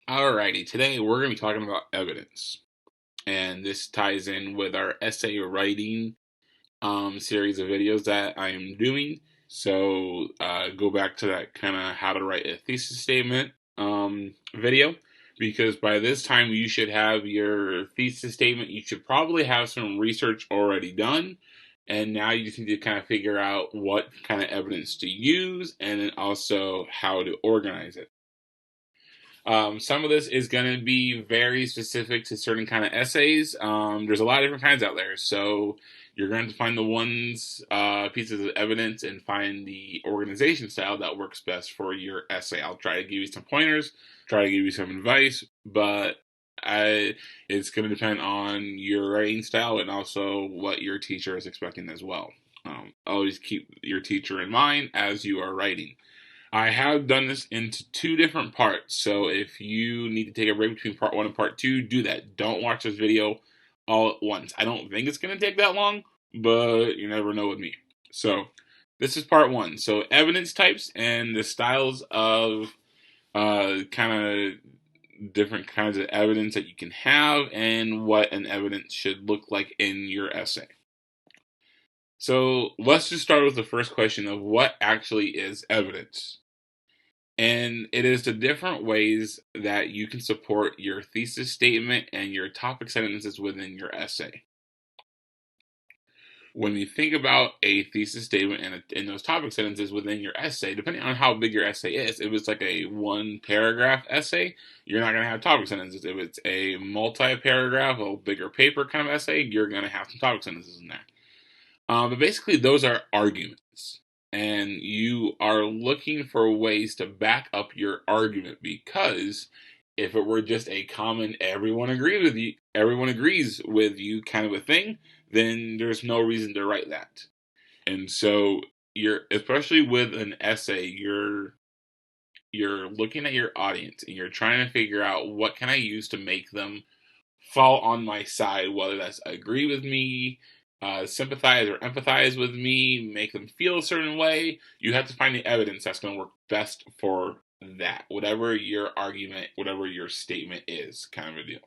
Alrighty, today we're going to be talking about evidence. And this ties in with our essay writing series of videos that I am doing. So go back to that kind of how to write a thesis statement video. Because by this time you should have your thesis statement. You should probably have some research already done. And now you just need to kind of figure out what kind of evidence to use and then also how to organize it. Some of this is going to be very specific to certain kind of essays. There's a lot of different kinds out there, so you're going to find the ones pieces of evidence and find the organization style that works best for your essay. I'll try to give you some pointers, try to give you some advice, but it's going to depend on your writing style and also what your teacher is expecting as well. Always keep your teacher in mind as you are writing. I have done this into two different parts, so if you need to take a break between part one and part two, do that. Don't watch this video all at once. I don't think it's going to take that long, but you never know with me. So, this is part one. So, evidence types and the styles of kind of different kinds of evidence that you can have and what an evidence should look like in your essay. So, let's just start with the first question of what actually is evidence. And it is the different ways that you can support your thesis statement and your topic sentences within your essay. When you think about a thesis statement and those topic sentences within your essay, depending on how big your essay is, if it's like a one paragraph essay, you're not going to have topic sentences. If it's a multi paragraph, a bigger paper kind of essay, you're going to have some topic sentences in there. But basically, those are arguments. And you are looking for ways to back up your argument because if it were just a common everyone agrees with you kind of a thing, then there's no reason to write that. And so you're especially with an essay, you're looking at your audience and you're trying to figure out what can I use to make them fall on my side, whether that's agree with me, sympathize or empathize with me, make them feel a certain way. You have to find the evidence that's going to work best for that, whatever your argument, whatever your statement is, kind of a deal.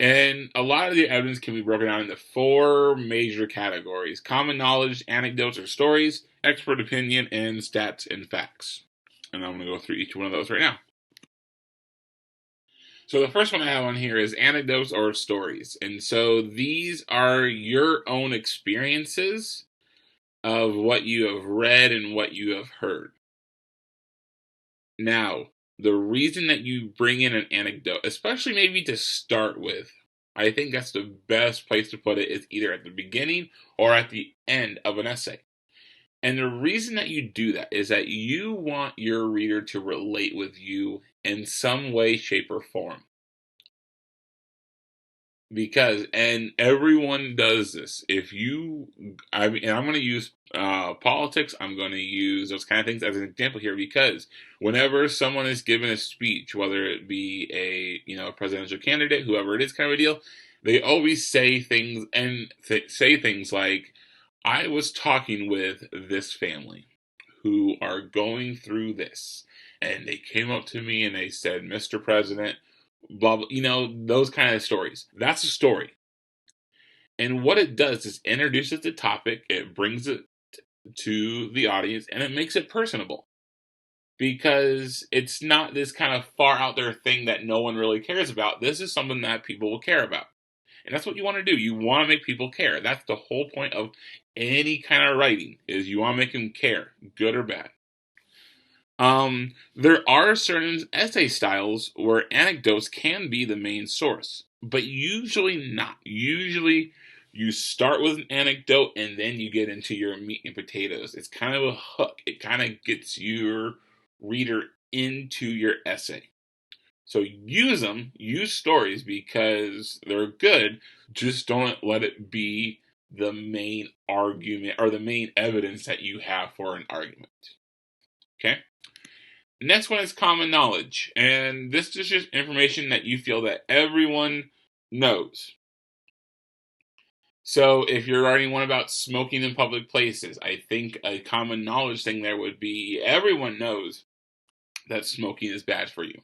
And a lot of the evidence can be broken down into four major categories: common knowledge, anecdotes or stories, expert opinion, and stats and facts. And I'm going to go through each one of those right now. So the first one I have on here is anecdotes or stories. And so these are your own experiences of what you have read and what you have heard. Now, the reason that you bring in an anecdote, especially maybe to start with, I think that's the best place to put it, is either at the beginning or at the end of an essay. And the reason that you do that is that you want your reader to relate with you in some way, shape, or form. Because and everyone does this. I'm going to use politics. I'm going to use those kind of things as an example here because whenever someone is given a speech, whether it be a presidential candidate, whoever it is, kind of a deal, they always say things and say things like, "I was talking with this family who are going through this, and they came up to me and they said, Mr. President." Blah, blah, those kind of stories. That's a story. And what it does is introduces the topic, it brings it to the audience, and it makes it personable. Because it's not this kind of far out there thing that no one really cares about. This is something that people will care about. And that's what you want to do. You want to make people care. That's the whole point of any kind of writing, is you want to make them care, good or bad. There are certain essay styles where anecdotes can be the main source, but usually not. Usually, you start with an anecdote and then you get into your meat and potatoes. It's kind of a hook. It kind of gets your reader into your essay. So use stories because they're good. Just don't let it be the main argument or the main evidence that you have for an argument. Okay? Next one is common knowledge, and this is just information that you feel that everyone knows. So if you're writing one about smoking in public places, I think a common knowledge thing there would be everyone knows that smoking is bad for you.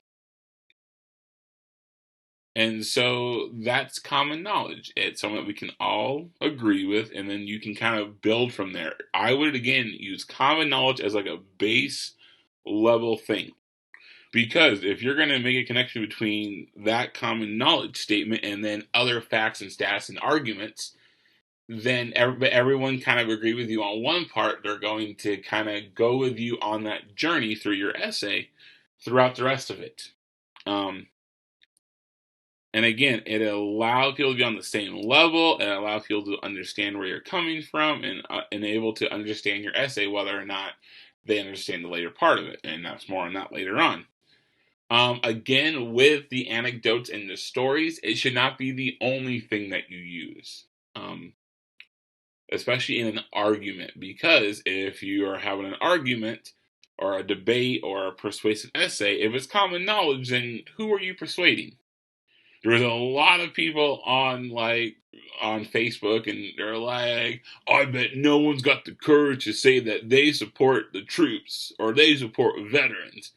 And so that's common knowledge. It's something that we can all agree with, and then you can kind of build from there. I would, again, use common knowledge as like a base level thing. Because if you're going to make a connection between that common knowledge statement and then other facts and stats and arguments, then everyone kind of agree with you on one part. They're going to kind of go with you on that journey through your essay throughout the rest of it. And again, it allows people to be on the same level. It allows people to understand where you're coming from and able to understand your essay, whether or not they understand the later part of it. And that's more on that later on. Again, with the anecdotes and the stories, it should not be the only thing that you use, especially in an argument, because if you are having an argument or a debate or a persuasive essay, if it's common knowledge, then who are you persuading? There's a lot of people on Facebook, and they're like, I bet no one's got the courage to say that they support the troops or they support veterans.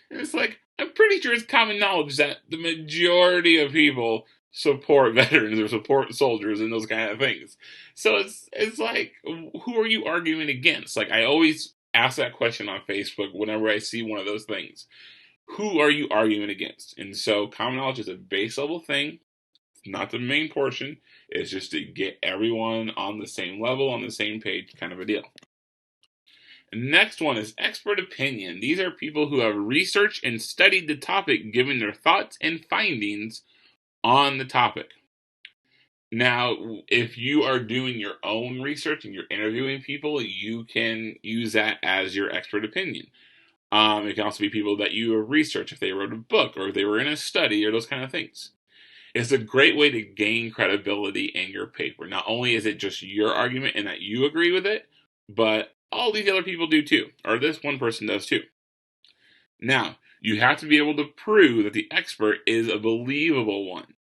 And it's like, I'm pretty sure it's common knowledge that the majority of people support veterans or support soldiers and those kind of things. So it's like, who are you arguing against? Like, I always ask that question on Facebook whenever I see one of those things. Who are you arguing against? And so common knowledge is a base level thing. It's not the main portion. It's just to get everyone on the same level, on the same page, kind of a deal. Next one is expert opinion. These are people who have researched and studied the topic, giving their thoughts and findings on the topic. Now, if you are doing your own research and you're interviewing people, you can use that as your expert opinion. It can also be people that you have researched, if they wrote a book or if they were in a study or those kind of things. It's a great way to gain credibility in your paper. Not only is it just your argument and that you agree with it, but all these other people do too, or this one person does too. Now, you have to be able to prove that the expert is a believable one.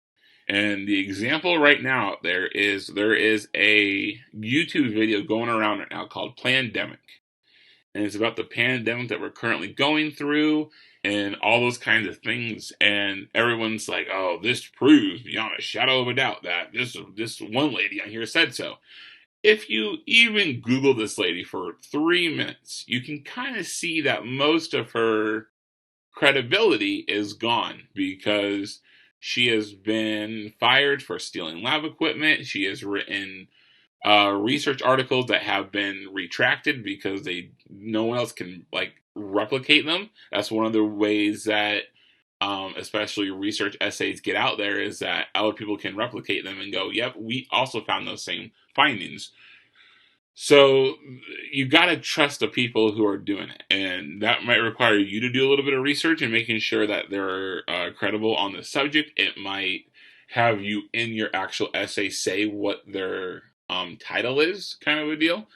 And the example right now out there is a YouTube video going around right now called Plandemic. And it's about the pandemic that we're currently going through and all those kinds of things. And everyone's like, oh, this proves beyond a shadow of a doubt that this one lady on here said so. If you even Google this lady for 3 minutes, you can kind of see that most of her credibility is gone because she has been fired for stealing lab equipment. She has written research articles that have been retracted because no one else can replicate them. That's one of the ways that especially research essays get out there, is that other people can replicate them and go, yep, we also found those same findings. So you got to trust the people who are doing it, and that might require you to do a little bit of research and making sure that they're credible on the subject. It might have you in your actual essay say what their title is, kind of a deal.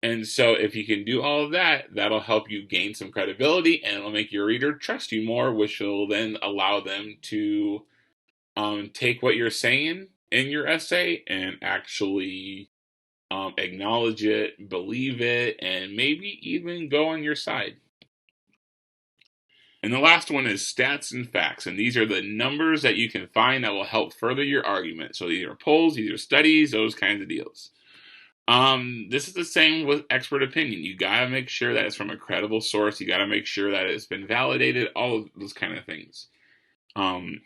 And so if you can do all of that, that'll help you gain some credibility, and it'll make your reader trust you more, which will then allow them to take what you're saying in your essay and actually acknowledge it, believe it, and maybe even go on your side. And the last one is stats and facts. And these are the numbers that you can find that will help further your argument. So these are polls, these are studies, those kinds of deals. This is the same with expert opinion. You gotta make sure that it's from a credible source. You gotta make sure that it's been validated, all of those kind of things. And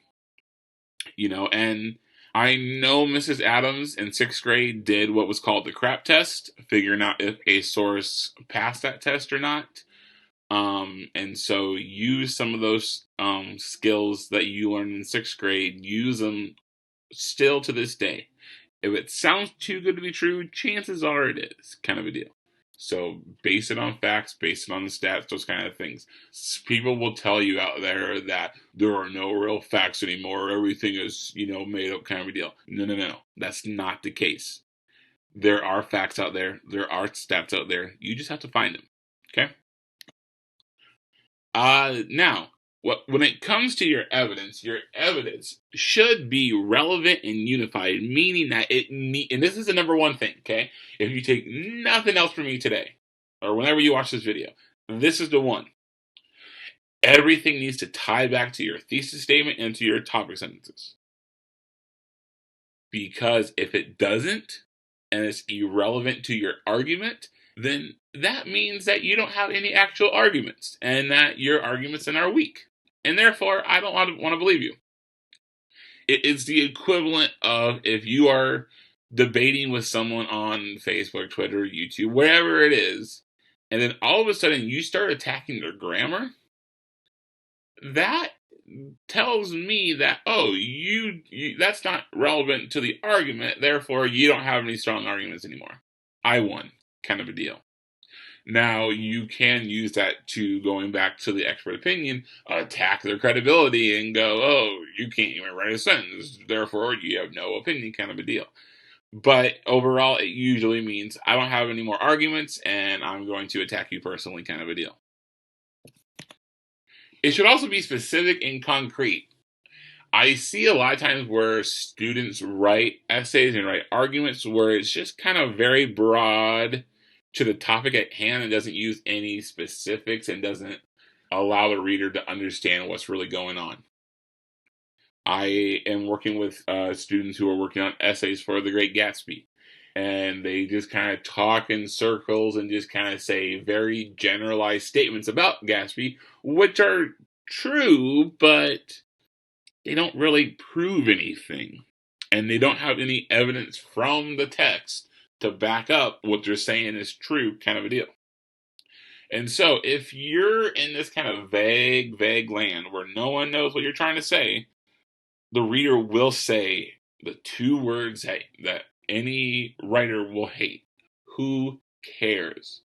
I know Mrs. Adams in 6th grade did what was called the CRAP test, figuring out if a source passed that test or not. And so use some of those skills that you learned in 6th grade, use them still to this day. If it sounds too good to be true, chances are it is, kind of a deal. So base it on facts, base it on the stats, those kind of things. People will tell you out there that there are no real facts anymore. Everything is, made up, kind of a deal. No. That's not the case. There are facts out there. There are stats out there. You just have to find them. Okay? Now, when it comes to your evidence should be relevant and unified, meaning that and this is the number one thing, okay? If you take nothing else from me today, or whenever you watch this video, this is the one. Everything needs to tie back to your thesis statement and to your topic sentences. Because if it doesn't, and it's irrelevant to your argument, then that means that you don't have any actual arguments and that your arguments then are weak. And therefore, I don't want to believe you. It is the equivalent of if you are debating with someone on Facebook, Twitter, YouTube, wherever it is, and then all of a sudden you start attacking their grammar. That tells me that, oh, you that's not relevant to the argument, therefore you don't have any strong arguments anymore. I won, kind of a deal. Now you can use that to, going back to the expert opinion, attack their credibility and go, oh, you can't even write a sentence, therefore you have no opinion, kind of a deal. But overall, it usually means I don't have any more arguments and I'm going to attack you personally, kind of a deal. It should also be specific and concrete. I see a lot of times where students write essays and write arguments where it's just kind of very broad to the topic at hand and doesn't use any specifics and doesn't allow the reader to understand what's really going on. I am working with students who are working on essays for The Great Gatsby, and they just kind of talk in circles and just kind of say very generalized statements about Gatsby, which are true, but they don't really prove anything. And they don't have any evidence from the text to back up what they're saying is true, kind of a deal. And so if you're in this kind of vague land where no one knows what you're trying to say, the reader will say the two words that any writer will hate. Who cares?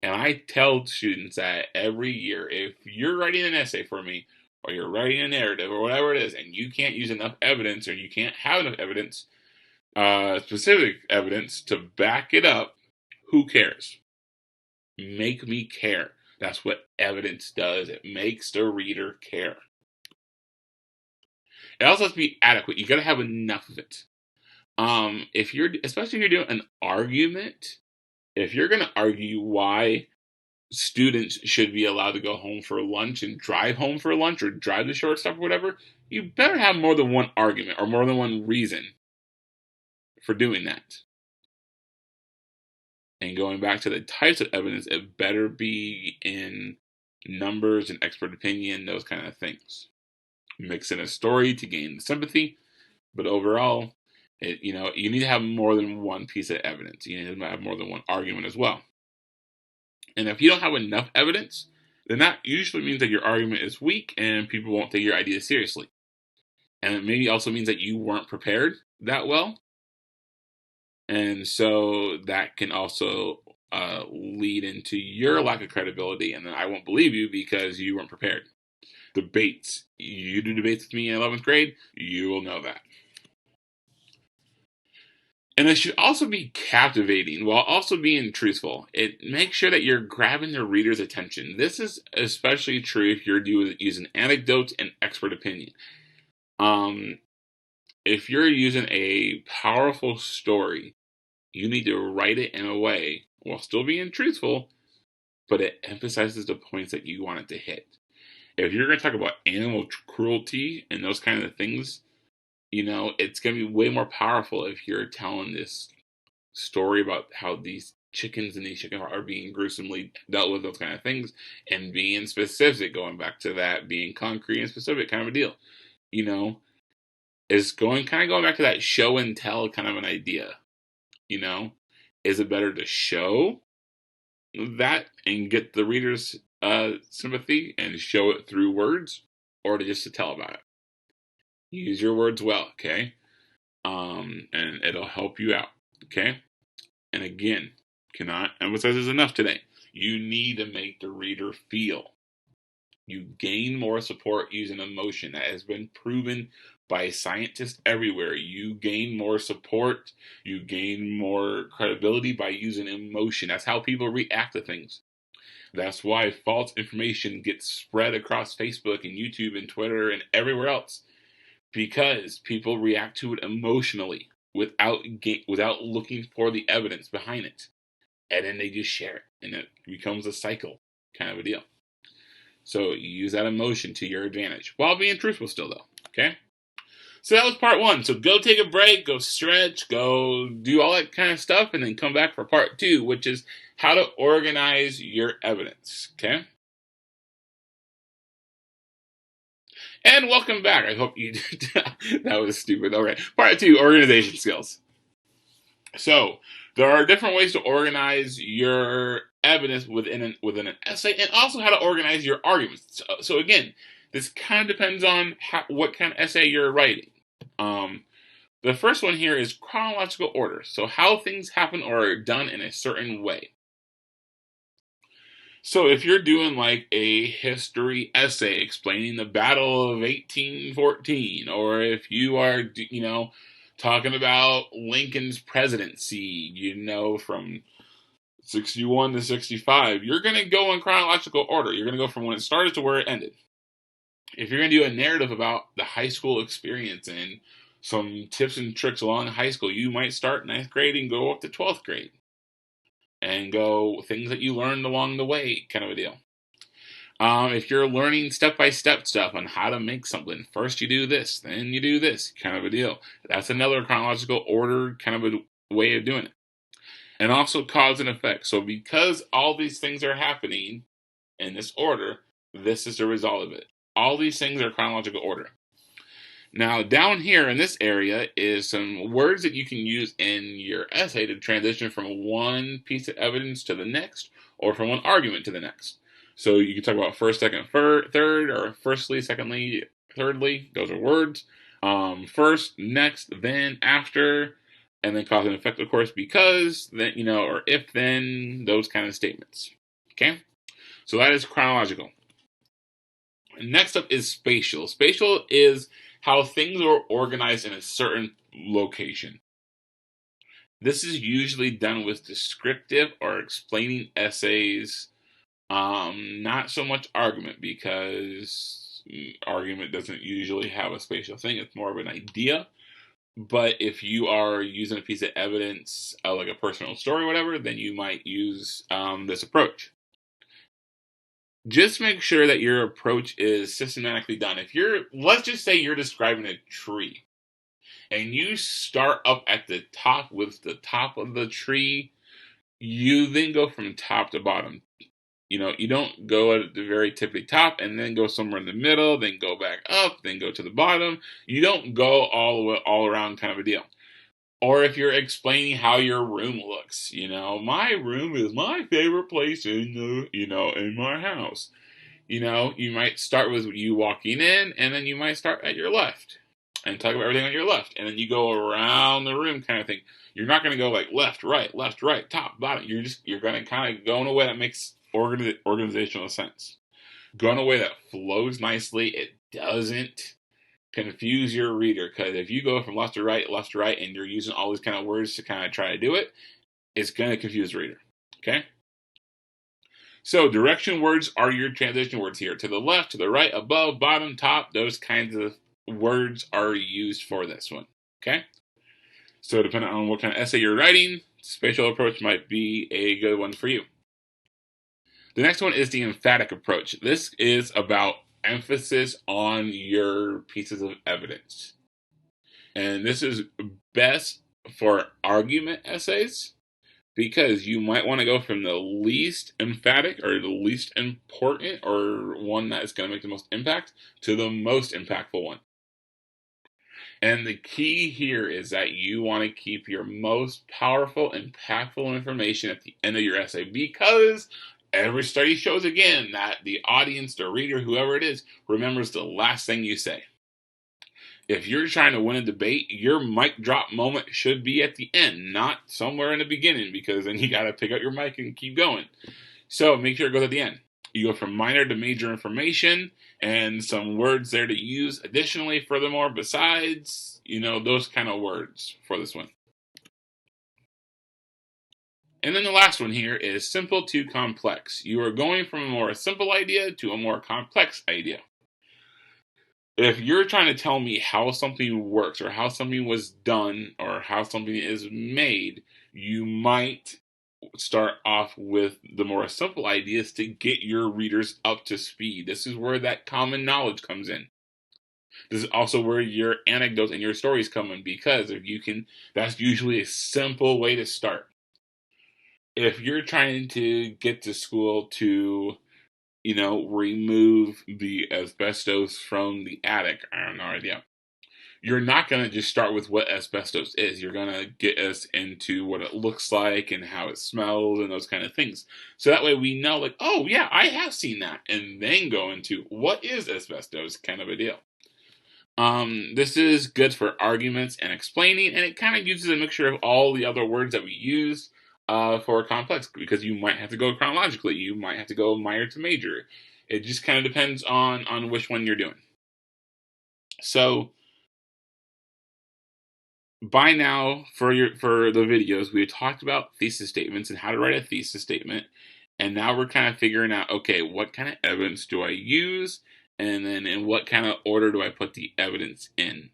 And I tell students that every year, if you're writing an essay for me, or you're writing a narrative, or whatever it is, and you can't use enough evidence, or you can't have enough evidence, specific evidence to back it up, who cares? Make me care. That's what evidence does. It makes the reader care. It also has to be adequate. You got to have enough of it. Especially if you're doing an argument, if you're going to argue why students should be allowed to go home for lunch and drive home for lunch or drive the short stop or whatever, you better have more than one argument or more than one reason for doing that. And going back to the types of evidence, it better be in numbers and expert opinion, those kind of things. Mix in a story to gain sympathy, but overall, you need to have more than one piece of evidence. You need to have more than one argument as well. And if you don't have enough evidence, then that usually means that your argument is weak and people won't take your idea seriously. And it maybe also means that you weren't prepared that well. And so that can also lead into your lack of credibility, and then I won't believe you because you weren't prepared. Debates. You do debates with me in 11th grade, you will know that. And it should also be captivating while also being truthful. It makes sure that you're grabbing the reader's attention. This is especially true if you're using anecdotes and expert opinion. If you're using a powerful story, you need to write it in a way while still being truthful, but it emphasizes the points that you want it to hit. If you're going to talk about animal cruelty and those kind of things, it's going to be way more powerful if you're telling this story about how these chickens and these chickens are being gruesomely dealt with, those kind of things, and being specific, going back to that, being concrete and specific kind of a deal. Is going back to that show and tell kind of an idea. Is it better to show that and get the reader's sympathy and show it through words, or to tell about it? Use your words well, okay? And it'll help you out, okay? And again, cannot emphasize this enough today. You need to make the reader feel. You gain more support using emotion. That has been proven by scientists everywhere. You gain more support. You gain more credibility by using emotion. That's how people react to things. That's why false information gets spread across Facebook and YouTube and Twitter and everywhere else. Because people react to it emotionally without looking for the evidence behind it. And then they just share it. And it becomes a cycle kind of a deal. So you use that emotion to your advantage while being truthful still, though. Okay? So that was part one. So go take a break, go stretch, go do all that kind of stuff, and then come back for part two, which is how to organize your evidence. Okay? And welcome back. I hope you did. That was stupid. All right. Part two, organization skills. So there are different ways to organize your evidence within an essay, and also how to organize your arguments. So again, this kind of depends on what kind of essay you're writing. The first one here is chronological order. So how things happen or are done in a certain way. So if you're doing like a history essay explaining the Battle of 1814, or if you are, talking about Lincoln's presidency, from 61 to 65, you're going to go in chronological order. You're going to go from when it started to where it ended. If you're going to do a narrative about the high school experience and some tips and tricks along high school, you might start ninth grade and go up to 12th grade and go things that you learned along the way, kind of a deal. If you're learning step-by-step stuff on how to make something, first you do this, then you do this, kind of a deal. That's another chronological order kind of a way of doing it. And also cause and effect. So because all these things are happening in this order, this is the result of it. All these things are chronological order. Now, down here in this area is some words that you can use in your essay to transition from one piece of evidence to the next, or from one argument to the next. So you can talk about first, second, third, or firstly, secondly, thirdly. Those are words. First, next, then, after, and then cause and effect, of course, because, then, or if, then, those kind of statements. Okay? So that is chronological. Next up is spatial. Spatial is how things are organized in a certain location. This is usually done with descriptive or explaining essays, not so much argument, because argument doesn't usually have a spatial thing. It's more of an idea. But if you are using a piece of evidence, like a personal story or whatever, then you might use this approach. Just make sure that your approach is systematically done. Let's just say you're describing a tree, and you start up at the top with the top of the tree, you then go from top to bottom. You don't go at the very tippy top and then go somewhere in the middle, then go back up, then go to the bottom. You don't go all around kind of a deal. Or if you're explaining how your room looks, my room is my favorite place in my house. You might start with you walking in, and then you might start at your left and talk about everything on your left, and then you go around the room kind of thing. You're not going to go like left, right, top, bottom. You're going to kind of go in a way that makes organizational sense. Go in a way that flows nicely. It doesn't confuse your reader, because if you go from left to right, and you're using all these kind of words to kind of try to do it, it's going to confuse the reader. Okay? So direction words are your transition words here. To the left, to the right, above, bottom, top, those kinds of words are used for this one. Okay? So depending on what kind of essay you're writing, spatial approach might be a good one for you. The next one is the emphatic approach. This is about emphasis on your pieces of evidence. And this is best for argument essays, because you might want to go from the least emphatic or the least important, or one that is going to make the most impact, to the most impactful one. And the key here is that you want to keep your most powerful, impactful information at the end of your essay, because every study shows again that the audience, the reader, whoever it is, remembers the last thing you say. If you're trying to win a debate, your mic drop moment should be at the end, not somewhere in the beginning, because then you got to pick up your mic and keep going. So make sure it goes at the end. You go from minor to major information, and some words there to use additionally, furthermore, besides, those kind of words for this one. And then the last one here is simple to complex. You are going from a more simple idea to a more complex idea. If you're trying to tell me how something works, or how something was done, or how something is made, you might start off with the more simple ideas to get your readers up to speed. This is where that common knowledge comes in. This is also where your anecdotes and your stories come in, because if you can, that's usually a simple way to start. If you're trying to get to school to, remove the asbestos from the attic, I have no idea. You're not going to just start with what asbestos is. You're going to get us into what it looks like and how it smells and those kind of things. So that way we know, like, oh, yeah, I have seen that. And then go into what is asbestos, kind of a deal. This is good for arguments and explaining, and it kind of uses a mixture of all the other words that we use for complex, because you might have to go chronologically. You might have to go minor to major. It just kind of depends on which one you're doing. So, by now, for the videos, we talked about thesis statements and how to write a thesis statement, and now we're kind of figuring out, okay, what kind of evidence do I use, and then in what kind of order do I put the evidence in?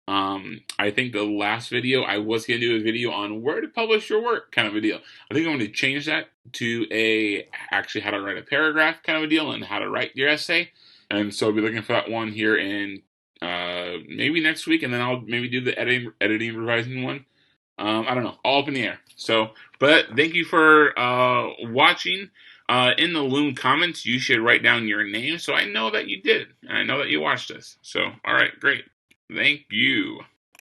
I think the last video I was gonna do a video on where to publish your work, kind of a deal. I think I'm going to change that to actually how to write a paragraph kind of a deal and how to write your essay, and so I'll be looking for that one here in maybe next week, and then I'll maybe do the editing, revising one. I don't know, all up in the air. So, but thank you for watching. In the Loom comments, you should write down your name so I know that you did, and I know that you watched this. So, all right, great. Thank you.